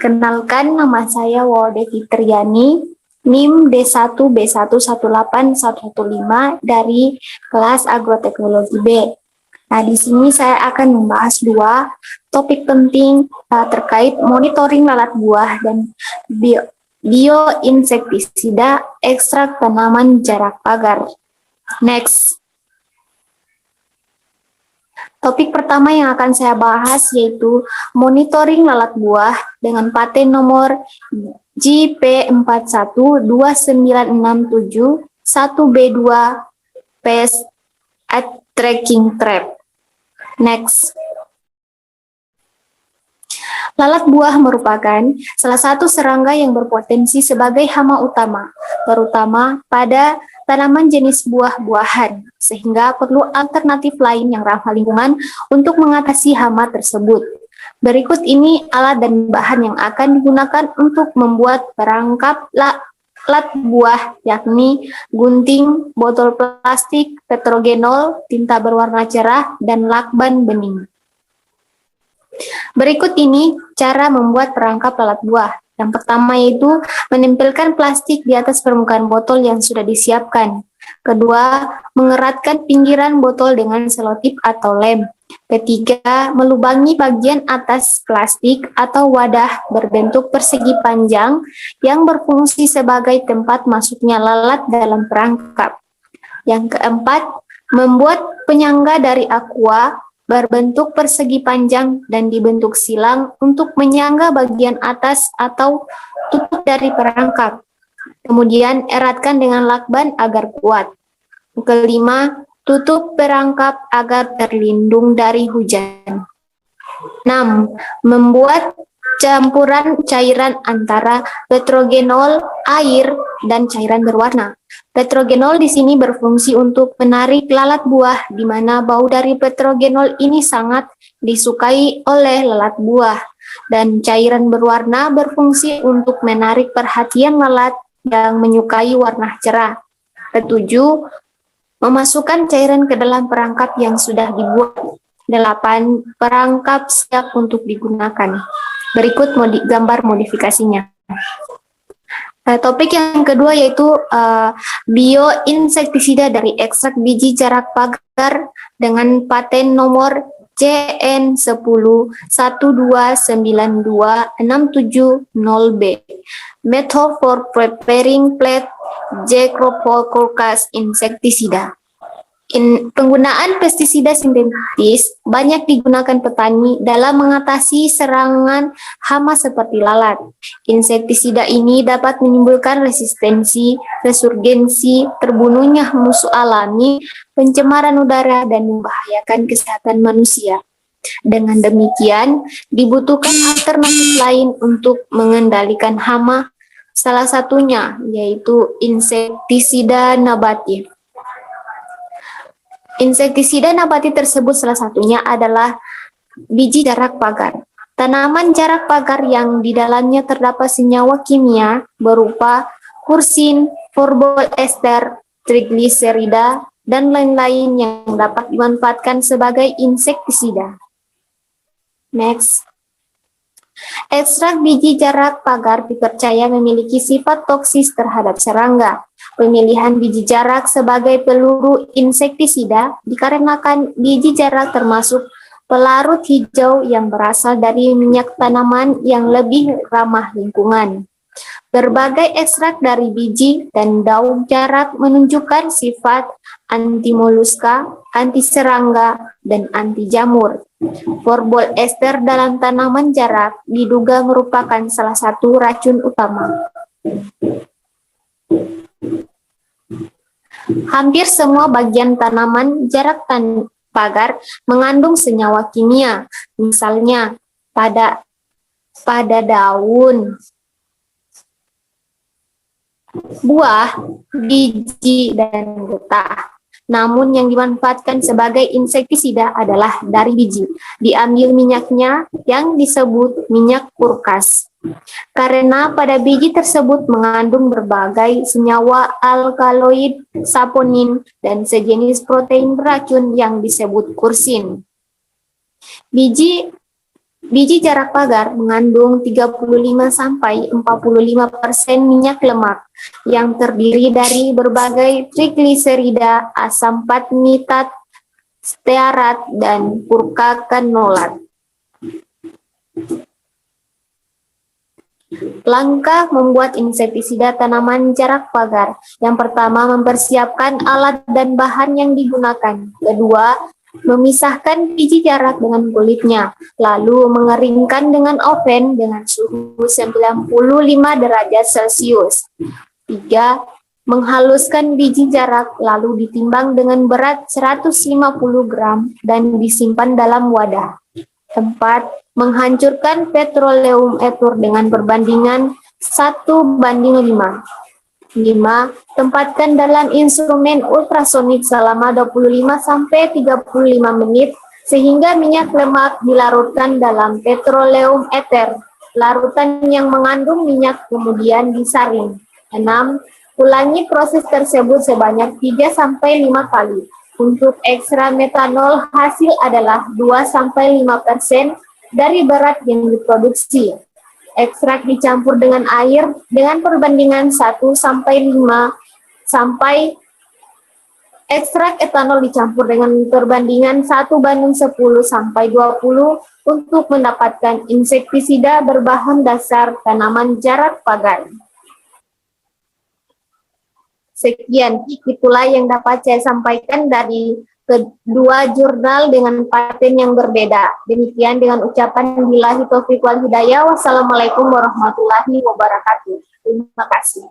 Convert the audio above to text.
Perkenalkan, nama saya Wode Fitriani, NIM D1B118115 dari kelas Agroteknologi B. Nah, di sini saya akan membahas dua topik penting terkait monitoring lalat buah dan bioinsektisida ekstrak tanaman jarak pagar. Next. Topik pertama yang akan saya bahas yaitu monitoring lalat buah dengan paten nomor JP412967 1B2 Pest at Tracking Trap. Next. Lalat buah merupakan salah satu serangga yang berpotensi sebagai hama utama, terutama pada tanaman jenis buah-buahan, sehingga perlu alternatif lain yang ramah lingkungan untuk mengatasi hama tersebut. Berikut ini alat dan bahan yang akan digunakan untuk membuat perangkap lalat buah, yakni gunting, botol plastik, petrogenol, tinta berwarna cerah, dan lakban bening. Berikut ini cara membuat perangkap lalat buah. Yang pertama yaitu menempelkan plastik di atas permukaan botol yang sudah disiapkan. Kedua, mengeratkan pinggiran botol dengan selotip atau lem. Ketiga, melubangi bagian atas plastik atau wadah berbentuk persegi panjang yang berfungsi sebagai tempat masuknya lalat dalam perangkap. Yang keempat, membuat penyangga dari aqua berbentuk persegi panjang dan dibentuk silang untuk menyangga bagian atas atau tutup dari perangkap. Kemudian eratkan dengan lakban agar kuat. Kelima, tutup perangkap agar terlindung dari hujan. 6. Membuat campuran cairan antara petrogenol, air, dan cairan berwarna. Petrogenol di sini berfungsi untuk menarik lalat buah, di mana bau dari petrogenol ini sangat disukai oleh lalat buah. Dan cairan berwarna berfungsi untuk menarik perhatian lalat yang menyukai warna cerah. Ketujuh, memasukkan cairan ke dalam perangkap yang sudah dibuat. 8. Perangkap siap untuk digunakan. Berikut gambar modifikasinya. Topik yang kedua yaitu bioinsektisida dari ekstrak biji jarak pagar dengan paten nomor JN10-1292-670B. Method for preparing plant Jacrophococcus insecticida. Penggunaan pestisida sintetis banyak digunakan petani dalam mengatasi serangan hama seperti lalat. Insektisida ini dapat menimbulkan resistensi, resurgensi, terbunuhnya musuh alami, pencemaran udara, dan membahayakan kesehatan manusia. Dengan demikian, dibutuhkan alternatif lain untuk mengendalikan hama, salah satunya yaitu insektisida nabati. Insektisida nabati tersebut salah satunya adalah biji jarak pagar. Tanaman jarak pagar yang di dalamnya terdapat senyawa kimia berupa kursin, forbol ester, trigliserida, dan lain-lain yang dapat dimanfaatkan sebagai insektisida. Next. Ekstrak biji jarak pagar dipercaya memiliki sifat toksis terhadap serangga. Pemilihan biji jarak sebagai peluru insektisida dikarenakan biji jarak termasuk pelarut hijau yang berasal dari minyak tanaman yang lebih ramah lingkungan. Berbagai ekstrak dari biji dan daun jarak menunjukkan sifat anti-moluska, anti-serangga, dan anti-jamur. Forbol ester dalam tanaman jarak diduga merupakan salah satu racun utama. Hampir semua bagian tanaman jarak pagar mengandung senyawa kimia, misalnya pada daun, buah, biji, dan getah. Namun yang dimanfaatkan sebagai insektisida adalah dari biji. Diambil minyaknya yang disebut minyak urkas. Karena pada biji tersebut mengandung berbagai senyawa alkaloid, saponin, dan sejenis protein beracun yang disebut kursin. Biji Biji jarak pagar mengandung 35-45% minyak lemak yang terdiri dari berbagai trigliserida, asam patnitat, stearat, dan purkakanolat. Langkah membuat insektisida tanaman jarak pagar. Yang pertama, mempersiapkan alat dan bahan yang digunakan. Kedua, memisahkan biji jarak dengan kulitnya, lalu mengeringkan dengan oven dengan suhu 95 derajat Celcius. Tiga, menghaluskan biji jarak lalu ditimbang dengan berat 150 gram dan disimpan dalam wadah. 4. Menghancurkan petroleum etur dengan perbandingan 1:5. 5. Tempatkan dalam instrumen ultrasonik selama 25-35 menit sehingga minyak lemak dilarutkan dalam petroleum eter. Larutan yang mengandung minyak kemudian disaring. 6. Ulangi proses tersebut sebanyak 3-5 kali. Untuk ekstra metanol, hasil adalah 2-5% dari berat yang diproduksi. Ekstrak dicampur dengan air dengan perbandingan 1-5 sampai ekstrak etanol dicampur dengan perbandingan 1:10-20 untuk mendapatkan insektisida berbahan dasar tanaman jarak pagar. Sekian, itulah yang dapat saya sampaikan dari kedua jurnal dengan paten yang berbeda. Demikian dengan ucapan billahi taufiq wal hidayah. Wassalamualaikum warahmatullahi wabarakatuh. Terima kasih.